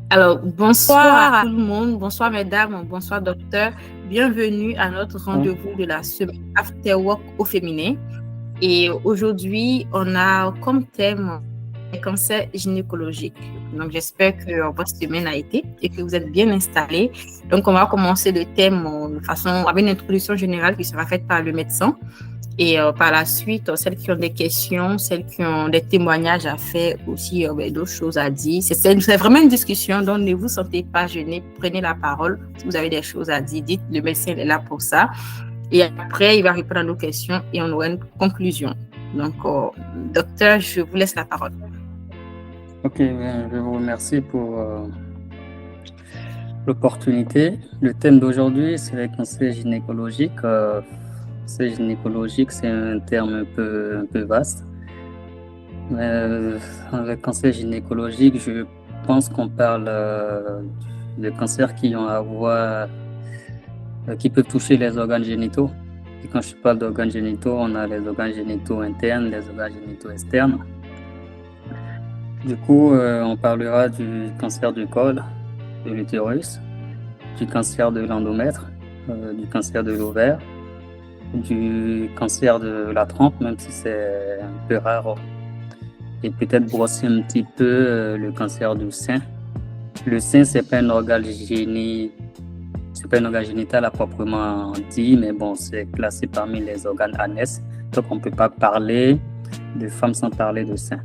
Alors, bonsoir à tout le monde, bonsoir mesdames, bonsoir docteur. Bienvenue à notre rendez-vous de la semaine After Work au féminin. Et aujourd'hui, on a comme thème les cancers gynécologiques. Donc, j'espère que votre semaine a été et que vous êtes bien installés. Donc, on va commencer le thème de façon avec une introduction générale qui sera faite par le médecin. Et par la suite, celles qui ont des questions, celles qui ont des témoignages à faire, aussi d'autres choses à dire. C'est vraiment une discussion, donc ne vous sentez pas gênés. Prenez la parole. Si vous avez des choses à dire, dites, le médecin est là pour ça. Et après, il va répondre à nos questions et on aura une conclusion. Donc, docteur, je vous laisse la parole. Ok, je vous remercie pour l'opportunité. Le thème d'aujourd'hui, c'est les cancers gynécologiques. Cancer gynécologique, c'est un terme un peu vaste. Mais avec cancer gynécologique, je pense qu'on parle de cancers qui peuvent toucher les organes génitaux. Et quand je parle d'organes génitaux, on a les organes génitaux internes, les organes génitaux externes. Du coup, on parlera du cancer du col, de l'utérus, du cancer de l'endomètre, du cancer de l'ovaire, du cancer de la trompe, même si c'est un peu rare, et peut-être brosser un petit peu le cancer du sein. Le sein, c'est pas un organe génital à proprement dit, mais bon, c'est classé parmi les organes annexes, donc on ne peut pas parler de femme sans parler de sein.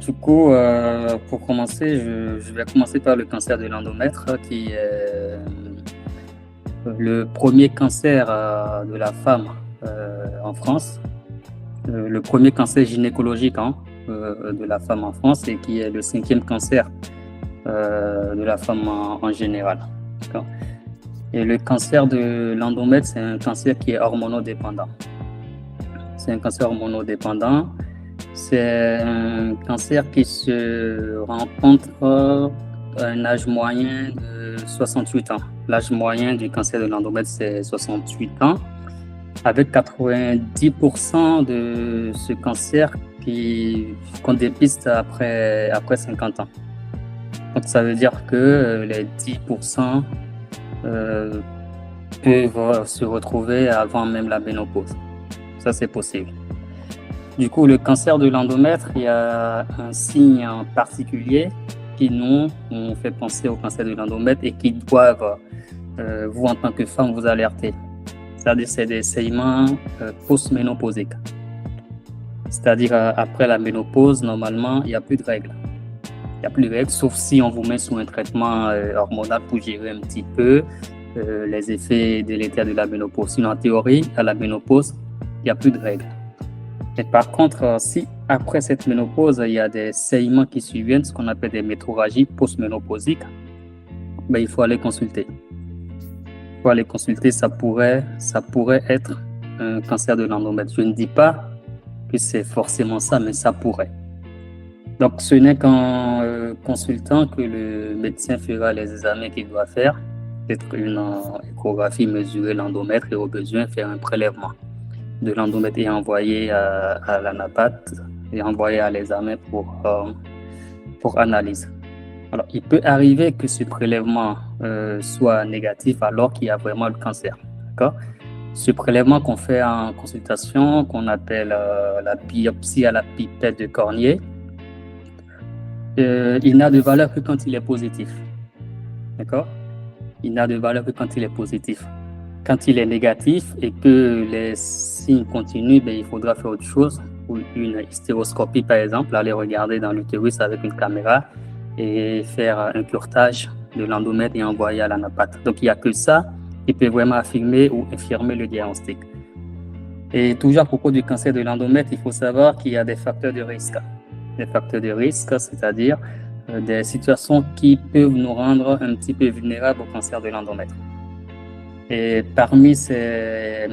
Du coup, pour commencer, je vais commencer par le cancer de l'endomètre, qui est le premier cancer de la femme en France, le premier cancer gynécologique de la femme en France, et qui est le 5e cancer de la femme en général. D'accord. Et le cancer de l'endomètre, c'est un cancer qui est hormonodépendant. C'est un cancer hormonodépendant. C'est un cancer qui se rencontre à un âge moyen de 68 ans. L'âge moyen du cancer de l'endomètre, c'est 68 ans, avec 90% de ce cancer qu'on dépiste après 50 ans. Donc ça veut dire que les 10% peuvent se retrouver avant même la ménopause. Ça, c'est possible. Du coup, le cancer de l'endomètre, il y a un signe en particulier qui nous fait penser au cancer de l'endomètre et qui doivent, vous en tant que femme, vous alerter. C'est-à-dire c'est des saignements post-ménopausiques. C'est-à-dire après la ménopause, normalement, il n'y a plus de règles. Il n'y a plus de règles, sauf si on vous met sous un traitement hormonal pour gérer un petit peu les effets délétères de la ménopause. Sinon, en théorie, à la ménopause, il n'y a plus de règles. Et par contre, si après cette ménopause, il y a des saignements qui surviennent, ce qu'on appelle des métrorragies post-ménopausiques, ben, il faut aller consulter. Il faut aller consulter, ça pourrait être un cancer de l'endomètre. Je ne dis pas que c'est forcément ça, mais ça pourrait. Donc, ce n'est qu'en consultant que le médecin fera les examens qu'il doit faire, peut-être une échographie, mesurer l'endomètre et au besoin faire un prélèvement de l'endomètre et envoyé à la NAPAT et envoyé à l'examen pour analyse. Alors, il peut arriver que ce prélèvement soit négatif alors qu'il y a vraiment le cancer. D'accord? Ce prélèvement qu'on fait en consultation, qu'on appelle la biopsie à la pipette de Cornier, il n'a de valeur que quand il est positif. D'accord? Il n'a de valeur que quand il est positif. Quand il est négatif et que les signes continuent, ben, il faudra faire autre chose, ou une hystéroscopie par exemple, aller regarder dans l'utérus avec une caméra et faire un curetage de l'endomètre et envoyer à la NAPAT. Donc il n'y a que ça qui peut vraiment affirmer ou infirmer le diagnostic. Et toujours à propos du cancer de l'endomètre, il faut savoir qu'il y a des facteurs de risque. Des facteurs de risque, c'est-à-dire des situations qui peuvent nous rendre un petit peu vulnérables au cancer de l'endomètre. Et parmi ces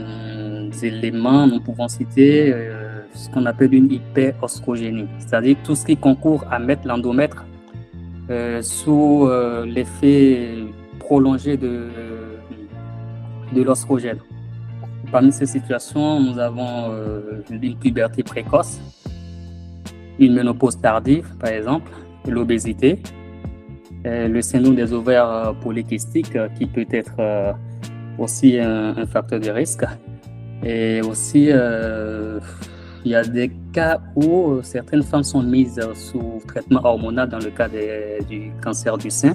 éléments, nous pouvons citer ce qu'on appelle une hyperostrogénie, c'est-à-dire tout ce qui concourt à mettre l'endomètre sous l'effet prolongé de l'oestrogène. Parmi ces situations, nous avons une puberté précoce, une ménopause tardive, par exemple, l'obésité, le syndrome des ovaires polykystiques qui peut être aussi un facteur de risque. Et aussi, il y a des cas où certaines femmes sont mises sous traitement hormonal dans le cas du cancer du sein.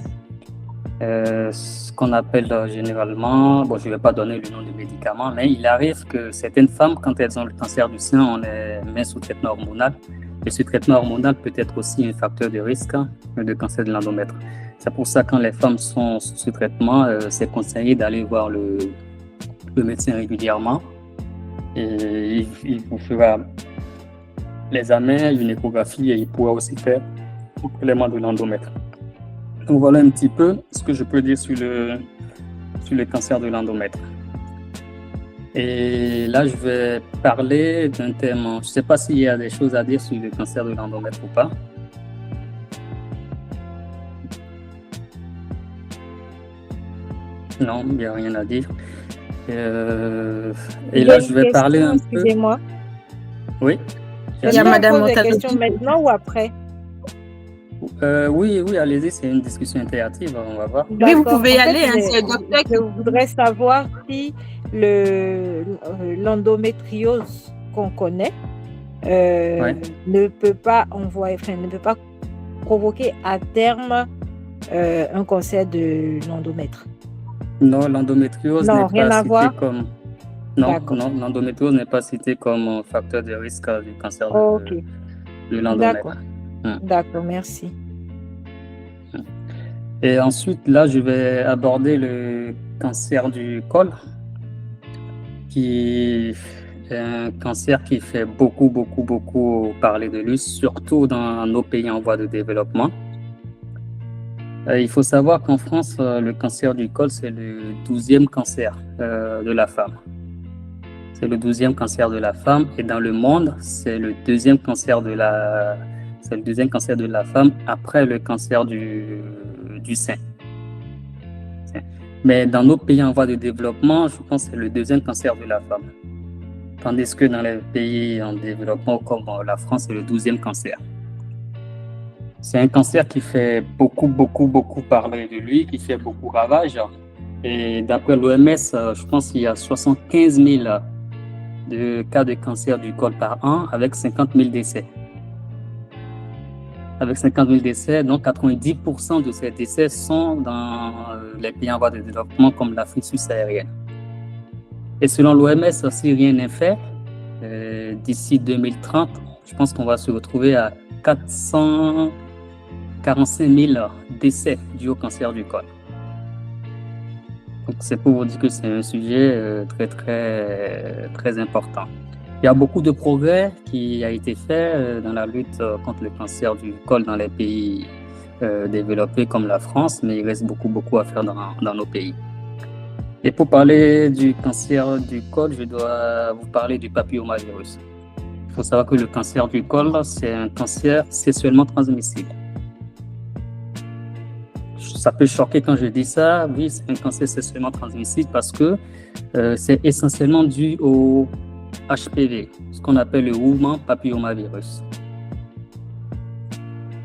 Ce qu'on appelle généralement, bon, je ne vais pas donner le nom du médicament, mais il arrive que certaines femmes, quand elles ont le cancer du sein, on les met sous traitement hormonal. Et ce traitement hormonal peut être aussi un facteur de risque de cancer de l'endomètre. C'est pour ça que quand les femmes sont sous ce traitement, c'est conseillé d'aller voir le médecin régulièrement. Et il vous fera l'examen, une échographie et il pourra aussi faire un prélèvement de l'endomètre. Donc voilà un petit peu ce que je peux dire sur le cancer de l'endomètre. Et là, je vais parler d'un thème. Je ne sais pas s'il y a des choses à dire sur le cancer de l'endomètre ou pas. Non, il n'y a rien à dire. Et là, je vais parler un peu. Excusez-moi. Oui. Il y a Madame des questions maintenant ou après? Oui, allez-y, c'est une discussion interactive, on va voir. Oui, vous pouvez y aller, c'est le docteur. Je voudrais savoir si l'endométriose qu'on connaît ne peut pas provoquer à terme un cancer de l'endomètre. Non, l'endométriose n'est pas citée comme... Non, l'endométriose n'est pas citée comme facteur de risque du cancer de l'endomètre. D'accord, merci. Et ensuite, là, je vais aborder le cancer du col, qui est un cancer qui fait beaucoup parler de lui, surtout dans nos pays en voie de développement. Il faut savoir qu'en France, le cancer du col, c'est le 12e cancer de la femme. C'est le 12e cancer de la femme, et dans le monde, c'est le deuxième cancer de la femme après le cancer du sein. Mais dans nos pays en voie de développement, je pense que c'est le deuxième cancer de la femme. Tandis que dans les pays en développement comme la France, c'est le 12e cancer. C'est un cancer qui fait beaucoup parler de lui, qui fait beaucoup ravage. Et d'après l'OMS, je pense qu'il y a 75 000 de cas de cancer du col par an avec 50 000 décès. Avec 50 000 décès, donc 90% de ces décès sont dans les pays en voie de développement comme l'Afrique subsaharienne. Et selon l'OMS, si rien n'est fait, d'ici 2030, je pense qu'on va se retrouver à 445 000 décès dus au cancer du col. Donc c'est pour vous dire que c'est un sujet très important. Il y a beaucoup de progrès qui a été fait dans la lutte contre le cancer du col dans les pays développés comme la France, mais il reste beaucoup à faire dans nos pays. Et pour parler du cancer du col, je dois vous parler du papillomavirus. Il faut savoir que le cancer du col, c'est un cancer sexuellement transmissible. Ça peut choquer quand je dis ça. Oui, c'est un cancer sexuellement transmissible parce que c'est essentiellement dû au HPV, ce qu'on appelle le human papillomavirus.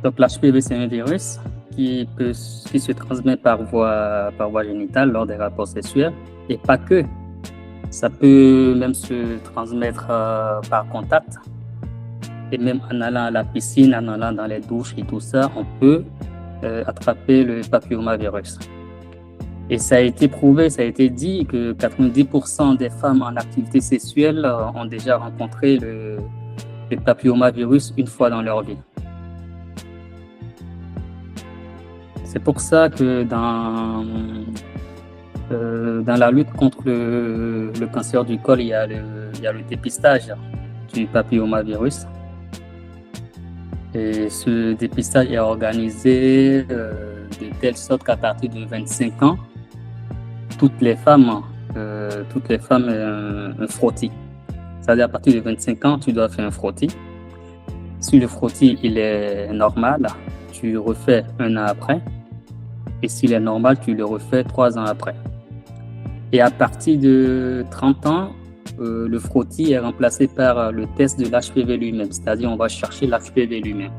Donc l'HPV, c'est un virus qui se transmet par voie génitale lors des rapports sexuels, et pas que. Ça peut même se transmettre par contact, et même en allant à la piscine, en allant dans les douches et tout ça, on peut attraper le papillomavirus. Et ça a été prouvé, ça a été dit que 90% des femmes en activité sexuelle ont déjà rencontré le papillomavirus une fois dans leur vie. C'est pour ça que dans la lutte contre le cancer du col, il y a le dépistage du papillomavirus. Et ce dépistage est organisé de telle sorte qu'à partir de 25 ans, toutes les femmes un frottis. C'est-à-dire à partir de 25 ans, tu dois faire un frottis. Si le frottis il est normal, tu refais un an après. Et s'il est normal, tu le refais 3 ans après. Et à partir de 30 ans, le frottis est remplacé par le test de l'HPV lui-même. C'est-à-dire on va chercher l'HPV lui-même.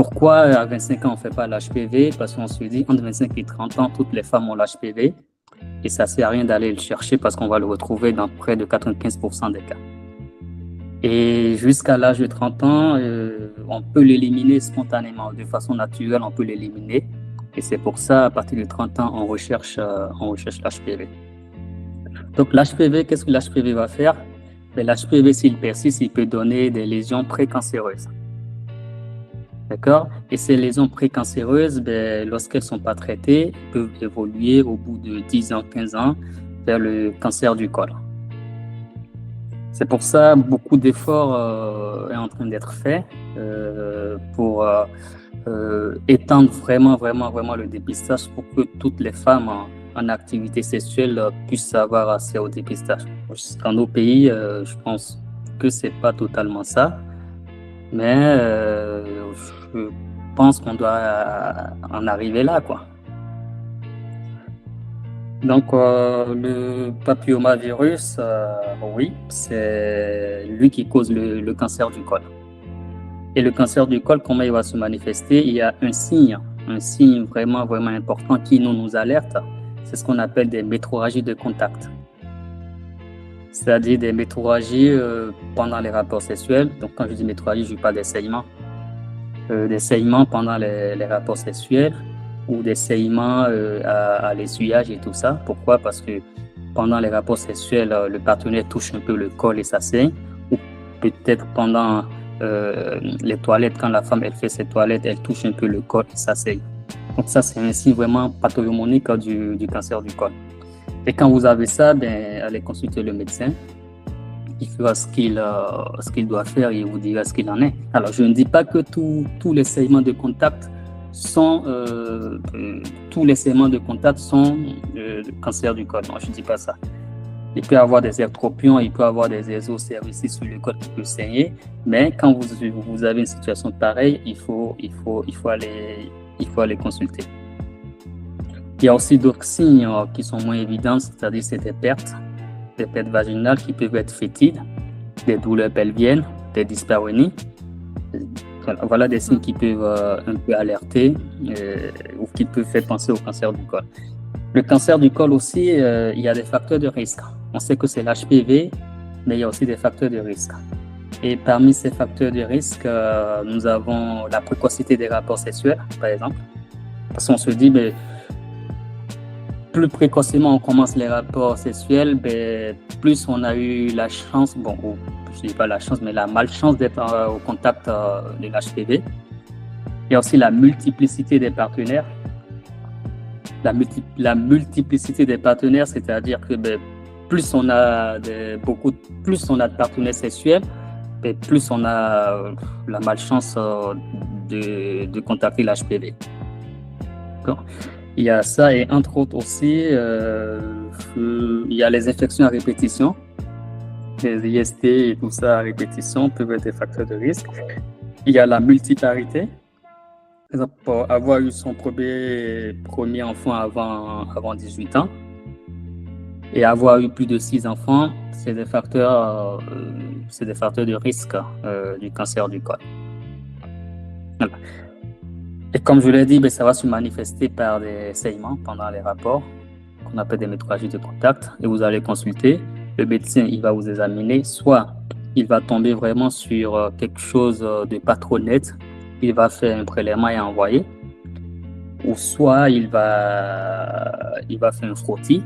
pourquoi à 25 ans on ne fait pas l'HPV? Parce qu'on se dit entre 25 et 30 ans, toutes les femmes ont l'HPV et ça ne sert à rien d'aller le chercher parce qu'on va le retrouver dans près de 95% des cas. Et jusqu'à l'âge de 30 ans, on peut l'éliminer spontanément, de façon naturelle, on peut l'éliminer. Et c'est pour ça, à partir de 30 ans, on recherche l'HPV. Donc l'HPV, qu'est-ce que l'HPV va faire? L'HPV, s'il persiste, il peut donner des lésions précancéreuses. D'accord? Et ces lésions précancéreuses, lorsqu'elles ne sont pas traitées, peuvent évoluer au bout de 10 ans, 15 ans vers le cancer du col. C'est pour ça beaucoup d'efforts est en train d'être fait pour étendre vraiment le dépistage pour que toutes les femmes en activité sexuelle puissent avoir accès au dépistage. Dans nos pays, je pense que c'est pas totalement ça, mais je pense qu'on doit en arriver là, quoi. Donc, le papillomavirus, oui, c'est lui qui cause le cancer du col. Et le cancer du col, comment il va se manifester? Il y a un signe vraiment important qui nous alerte. C'est ce qu'on appelle des métrorragies de contact. C'est-à-dire des métrorragies pendant les rapports sexuels. Donc, quand je dis métrorragie, je parle des saignements. Des saignements pendant les rapports sexuels, ou des saignements à l'essuyage et tout ça. Pourquoi? Parce que pendant les rapports sexuels, le partenaire touche un peu le col et ça saigne. Ou peut-être pendant les toilettes, quand la femme elle fait ses toilettes, elle touche un peu le col et ça saigne. Donc ça, c'est un signe vraiment pathognomonique du cancer du col. Et quand vous avez ça, allez consulter le médecin. Il fera ce qu'il doit faire et il vous dira ce qu'il en est. Alors, je ne dis pas que tous les saignements de contact sont le cancer du col. Non, je ne dis pas ça. Il peut y avoir des ectropions, il peut y avoir des exocervices sur le col qui peut saigner, mais quand vous avez une situation pareille, il faut aller consulter. Il y a aussi d'autres signes qui sont moins évidents, c'est-à-dire c'est des pertes vaginales qui peuvent être fétides, des douleurs pelviennes, des dyspareunies. Voilà des signes qui peuvent un peu alerter ou qui peuvent faire penser au cancer du col. Le cancer du col aussi, il y a des facteurs de risque. On sait que c'est l'HPV, mais il y a aussi des facteurs de risque. Et parmi ces facteurs de risque, nous avons la précocité des rapports sexuels, par exemple. Parce qu'on se dit, plus précocement on commence les rapports sexuels, plus on a eu la chance, je ne dis pas la chance, mais la malchance d'être au contact de l'HPV. Il y a aussi la multiplicité des partenaires. La multiplicité des partenaires, c'est-à-dire que plus on a de partenaires sexuels, plus on a la malchance de contracter l'HPV. Il y a ça et entre autres aussi, il y a les infections à répétition. Les IST et tout ça à répétition peuvent être des facteurs de risque. Il y a la multiparité. Par exemple, avoir eu son premier enfant avant 18 ans et avoir eu plus de 6 enfants, c'est des facteurs de risque du cancer du col. Voilà. Et comme je l'ai dit, ça va se manifester par des saignements pendant les rapports, qu'on appelle des métrorragies de contact, et vous allez consulter. Le médecin, il va vous examiner, soit il va tomber vraiment sur quelque chose de pas trop net, il va faire un prélèvement et envoyer, ou soit il va faire un frottis,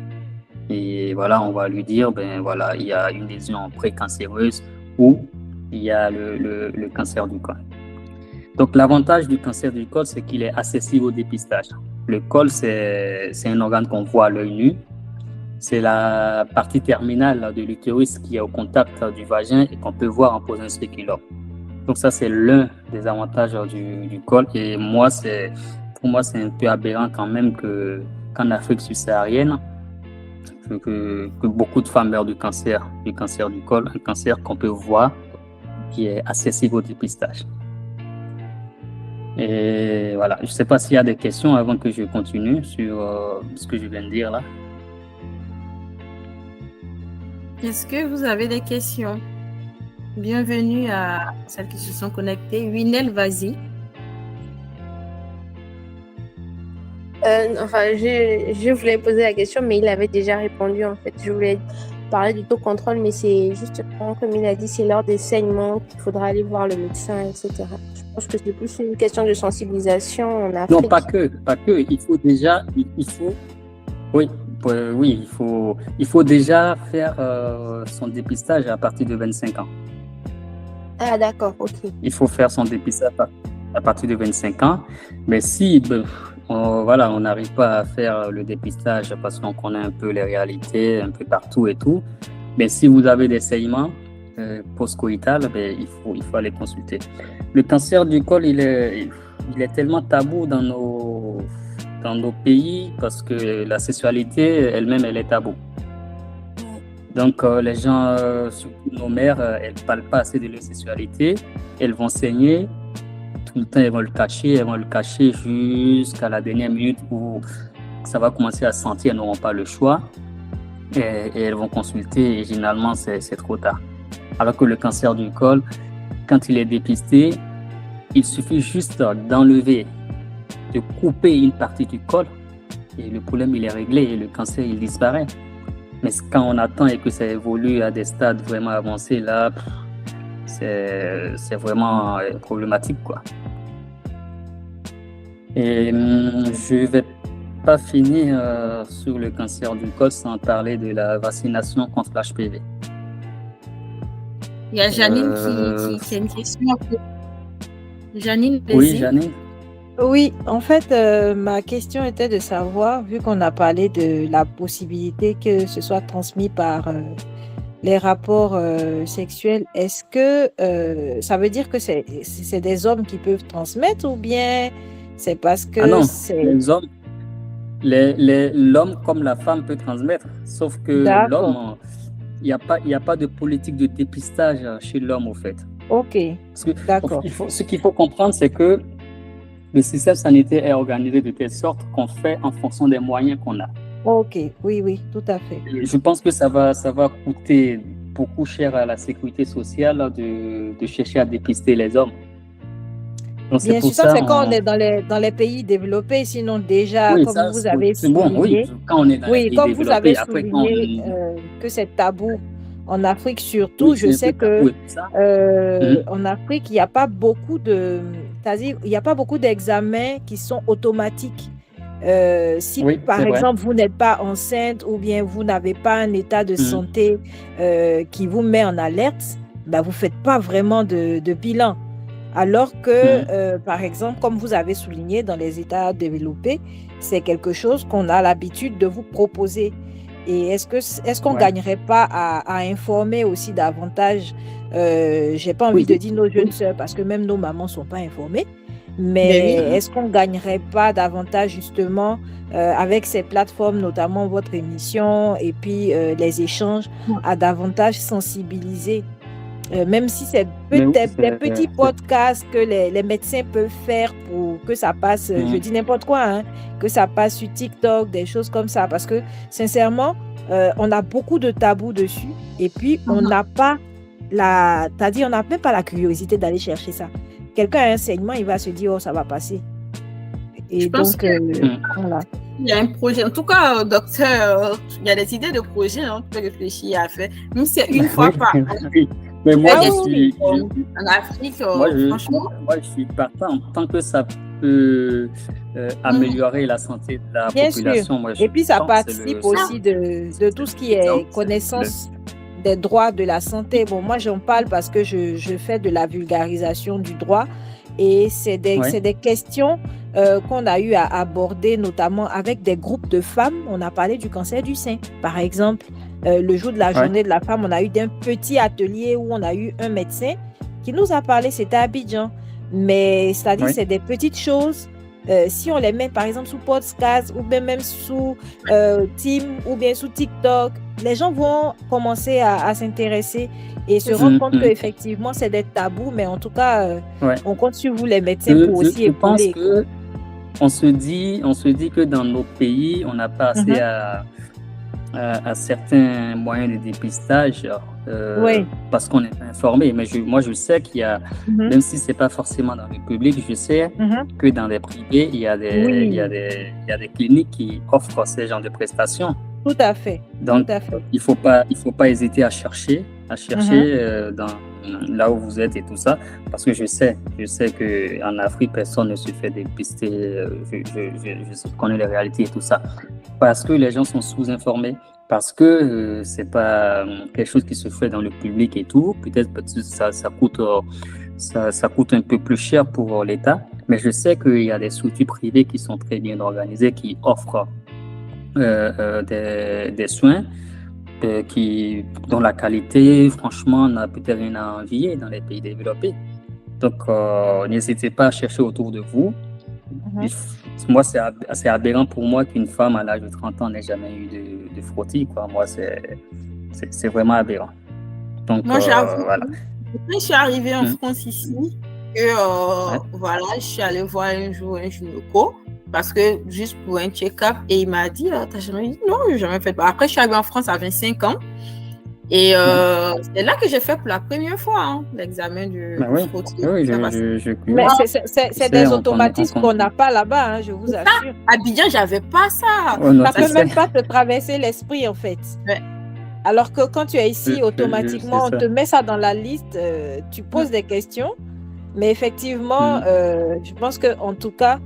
et voilà, on va lui dire, il y a une lésion précancéreuse ou il y a le cancer du col. Donc, l'avantage du cancer du col, c'est qu'il est accessible au dépistage. Le col, c'est un organe qu'on voit à l'œil nu. C'est la partie terminale de l'utérus qui est au contact du vagin et qu'on peut voir en posant un spéculum. Donc, ça, c'est l'un des avantages du col. Et pour moi, c'est un peu aberrant quand même qu'en Afrique subsaharienne, que beaucoup de femmes meurent du cancer du col, un cancer qu'on peut voir qui est accessible au dépistage. Et voilà, je ne sais pas s'il y a des questions avant que je continue sur ce que je viens de dire là. Est-ce que vous avez des questions? Bienvenue à celles qui se sont connectées. Winel, vas-y. Je voulais poser la question, mais il avait déjà répondu en fait. Je voulais parler du taux contrôle, mais c'est justement comme il a dit, c'est lors des saignements qu'il faudra aller voir le médecin, etc. Je pense que c'est plus une question de sensibilisation en Afrique. Non, pas que. Il faut déjà, oui, il faut déjà faire son dépistage à partir de 25 ans. Ah, d'accord, ok. Il faut faire son dépistage à partir de 25 ans. Mais si on n'arrive pas à faire le dépistage parce qu'on connaît un peu les réalités, un peu partout et tout, mais si vous avez des saignements post-coïtal, il faut aller consulter. Le cancer du col, il est tellement tabou dans nos pays parce que la sexualité elle-même, elle est tabou. Donc, les gens, surtout nos mères, elles ne parlent pas assez de leur sexualité. Elles vont saigner. Tout le temps, elles vont le cacher jusqu'à la dernière minute où ça va commencer à sentir, elles n'auront pas le choix. Et elles vont consulter et généralement, c'est trop tard. Alors que le cancer du col, quand il est dépisté, il suffit juste d'enlever, de couper une partie du col et le problème, il est réglé et le cancer, il disparaît. Mais quand on attend et que ça évolue à des stades vraiment avancés, là, c'est vraiment problématique, quoi. Et je ne vais pas finir sur le cancer du col sans parler de la vaccination contre l'HPV. Il y a Janine qui a une question. Janine, oui, Janine. Oui, en fait, ma question était de savoir, vu qu'on a parlé de la possibilité que ce soit transmis par les rapports sexuels, est-ce que ça veut dire que c'est des hommes qui peuvent transmettre ou bien c'est parce que les hommes, l'homme comme la femme peut transmettre, sauf que l'homme, il n'y a pas de politique de dépistage chez l'homme, au fait. Ok, d'accord. Ce qu'il faut comprendre, c'est que le système sanitaire est organisé de telle sorte qu'on fait en fonction des moyens qu'on a. Ok, oui, tout à fait. Je pense que ça va coûter beaucoup cher à la sécurité sociale de chercher à dépister les hommes. Donc, bien sûr, c'est quand on est dans les pays développés, sinon déjà, oui, comme vous avez souligné, quand on est dans les pays comme vous avez après, souligné que c'est tabou en Afrique surtout, je sais que en Afrique, il n'y a pas beaucoup c'est-à-dire, il n'y a pas beaucoup d'examens qui sont automatiques. Si par exemple vous n'êtes pas enceinte ou bien vous n'avez pas un état de santé qui vous met en alerte, vous ne faites pas vraiment de bilan. Alors que, par exemple, comme vous avez souligné, dans les États développés, c'est quelque chose qu'on a l'habitude de vous proposer. Et est-ce qu'on ne gagnerait pas à informer aussi davantage j'ai pas envie de dire nos jeunes sœurs, parce que même nos mamans ne sont pas informées, mais est-ce qu'on ne gagnerait pas davantage justement avec ces plateformes, notamment votre émission et puis les échanges, à davantage sensibiliser même si c'est peut-être des petits podcasts que les médecins peuvent faire pour que ça passe, je dis n'importe quoi, que ça passe sur TikTok, des choses comme ça, parce que sincèrement, on a beaucoup de tabous dessus, et puis on n'a pas c'est-à-dire on n'a même pas la curiosité d'aller chercher ça. Quelqu'un a un saignement, il va se dire, oh, ça va passer. Et je pense voilà. Il y a un projet. En tout cas, docteur, il y a des idées de projets, on peut réfléchir à faire. Même si c'est une fois par an. Mais moi, en Afrique, franchement. Moi, je suis partant. Tant que ça peut améliorer la santé de la population. Moi, et puis, ça participe aussi de tout ce qui est connaissance des droits de la santé. Bon, moi, j'en parle parce que je fais de la vulgarisation du droit. Et c'est des questions qu'on a eu à aborder, notamment avec des groupes de femmes. On a parlé du cancer du sein, par exemple. Le jour de la journée de la femme, on a eu d'un petit atelier où on a eu un médecin qui nous a parlé, c'était à Abidjan. Mais c'est-à-dire, c'est des petites choses. Si on les met, par exemple, sous podcast ou bien même sous Team ou bien sous TikTok, les gens vont commencer à s'intéresser et se rendre compte qu'effectivement, c'est des tabous. Mais en tout cas, on compte sur vous, les médecins, pour aussi épauler. On se dit que dans nos pays, on n'a pas assez à certains moyens de dépistage. Oui. parce qu'on n'est pas informé. Mais moi, je sais qu'il y a, même si c'est pas forcément dans le public, je sais que dans les privés, il y a des cliniques qui offrent ce genre de prestations. Tout à fait. Donc, tout à fait. il faut pas hésiter à chercher dans là où vous êtes et tout ça, parce que je sais que en Afrique, personne ne se fait dépister. Je connais les réalités et tout ça, parce que les gens sont sous-informés, parce que c'est pas quelque chose qui se fait dans le public et tout. Peut-être ça coûte un peu plus cher pour l'État, mais je sais qu'il y a des structures privées qui sont très bien organisées, qui offrent des soins dont la qualité, franchement, n'a peut-être rien à envier dans les pays développés. Donc, n'hésitez pas à chercher autour de vous. Moi, c'est aberrant pour moi qu'une femme à l'âge de 30 ans n'ait jamais eu de frottis, quoi. Moi, c'est vraiment aberrant. Donc, moi, j'avoue, voilà. Quand je suis arrivée en France ici, voilà, je suis allée voir un jour un gynéco, parce que juste pour un check-up, et il m'a dit, t'as jamais dit? Non, j'ai jamais fait. Après, je suis arrivée en France à 25 ans. Et c'est là que j'ai fait pour la première fois l'examen du frottis. Oui, mais c'est des automatismes qu'on n'a pas là-bas, je vous assure. À Abidjan, j'avais pas ça. Ça ne peut même pas te traverser l'esprit, en fait. Ouais. Alors que quand tu es ici, automatiquement, on te met ça dans la liste, tu poses des questions. Mais effectivement, je pense qu'en tout cas,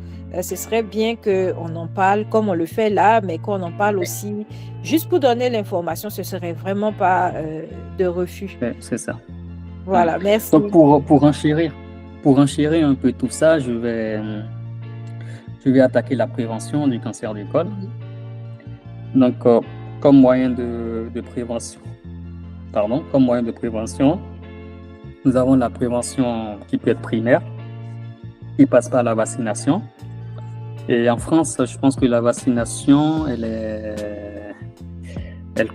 ce serait bien qu'on en parle comme on le fait là, mais qu'on en parle aussi. Juste pour donner l'information, ce ne serait vraiment pas de refus. C'est ça. Voilà, merci. Donc, pour enchérir un peu tout ça, je vais attaquer la prévention du cancer du col. Donc, comme moyen de prévention, nous avons la prévention qui peut être primaire, qui passe par la vaccination. Et en France, je pense que la vaccination, elle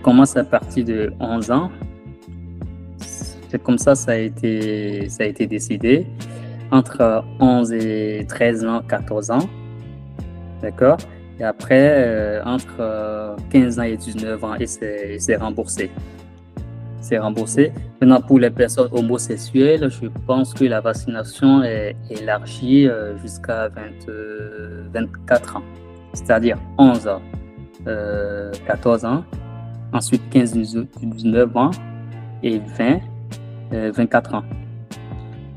commence à partir de 11 ans. C'est comme ça a été décidé. Entre 11 et 13 ans, 14 ans. D'accord? Et après, entre 15 ans et 19 ans, et c'est remboursé. C'est remboursé. Maintenant, pour les personnes homosexuelles, je pense que la vaccination est élargie jusqu'à 24 ans. C'est-à-dire 11 ans, 14 ans, ensuite 15-19 ans et 24 ans.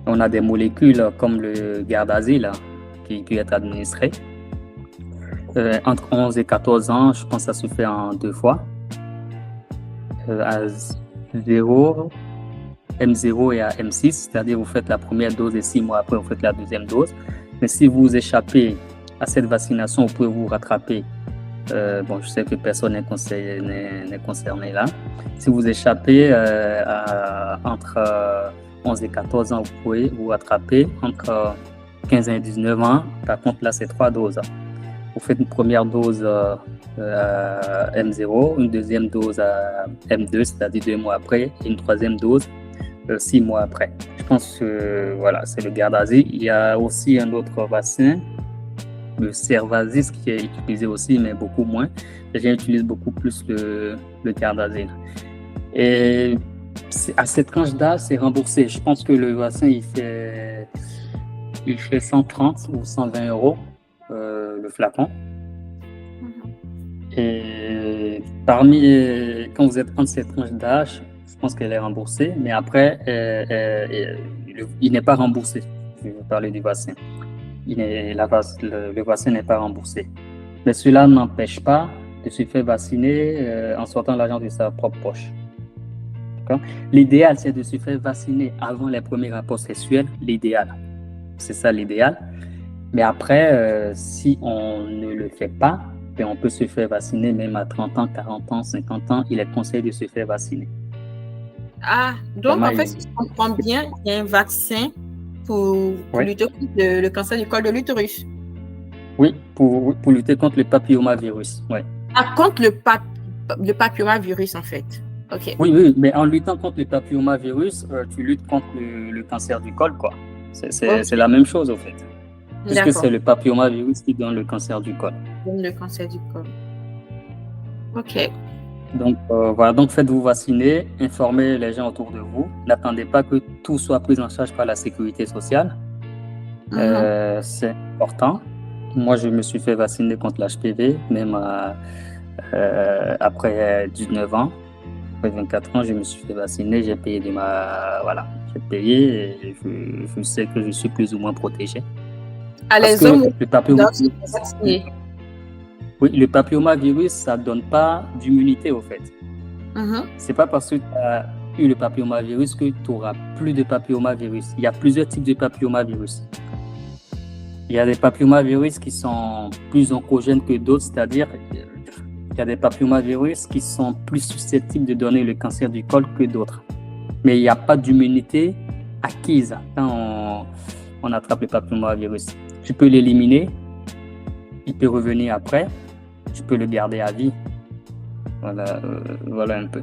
On a des molécules comme le Gardasil qui peut être administré. Entre 11 et 14 ans, je pense que ça se fait en 2 fois. À M0 et à M6, c'est-à-dire vous faites la première dose et 6 mois après, vous faites la deuxième dose. Mais si vous échappez à cette vaccination, vous pouvez vous rattraper. Je sais que personne n'est concerné là. Si vous échappez entre 11 et 14 ans, vous pouvez vous rattraper. Entre 15 et 19 ans, par contre, là, c'est 3 doses. Vous faites une première dose à M0, une deuxième dose à M2, c'est-à-dire 2 mois après, et une troisième dose 6 mois après. Je pense que voilà, c'est le Gardasil. Il y a aussi un autre vaccin, le Cervasis, qui est utilisé aussi, mais beaucoup moins. Les gens utilisent beaucoup plus le Gardasil. Et à cette tranche d'âge, c'est remboursé. Je pense que le vaccin, il fait 130 ou 120 euros. Le flacon. Et quand vous êtes entre cette tranche d'âge, je pense qu'elle est remboursée, mais après, il n'est pas remboursé. Je vais parler du vaccin. Le vaccin n'est pas remboursé. Mais cela n'empêche pas de se faire vacciner en sortant l'argent de sa propre poche. D'accord? L'idéal, c'est de se faire vacciner avant les premiers rapports sexuels. L'idéal. C'est ça l'idéal. Mais après, si on ne le fait pas, on peut se faire vacciner même à 30 ans, 40 ans, 50 ans. Il est conseillé de se faire vacciner. Ah, donc en fait, si je comprends bien, il y a un vaccin pour lutter contre le cancer du col de l'utérus. Oui, pour lutter contre le papillomavirus. Ouais. Ah, contre le papillomavirus, en fait. Ok. Oui, mais en luttant contre le papillomavirus, tu luttes contre le cancer du col, quoi. C'est la même chose, au fait. Puisque c'est le papillomavirus qui donne le cancer du col. Le cancer du col. Ok. Donc, voilà, donc faites-vous vacciner, informez les gens autour de vous. N'attendez pas que tout soit pris en charge par la sécurité sociale. C'est important. Moi, je me suis fait vacciner contre l'HPV, même après 19 ans. Après 24 ans, je me suis fait vacciner. J'ai payé j'ai payé et je sais que je suis plus ou moins protégé. Les hommes, le papillomavirus, ça ne donne pas d'immunité, au fait. C'est pas parce que tu as eu le papillomavirus que tu n'auras plus de papillomavirus. Il y a plusieurs types de papillomavirus. Il y a des papillomavirus qui sont plus oncogènes que d'autres, c'est-à-dire il y a des papillomavirus qui sont plus susceptibles de donner le cancer du col que d'autres. Mais il n'y a pas d'immunité acquise quand on attrape le papillomavirus. Tu peux l'éliminer, il peut revenir après, tu peux le garder à vie. Voilà un peu.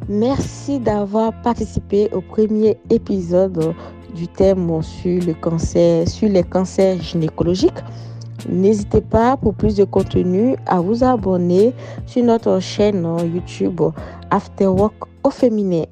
Merci d'avoir participé au premier épisode du thème sur les cancers gynécologiques. N'hésitez pas, pour plus de contenu, à vous abonner sur notre chaîne YouTube After Work au féminin.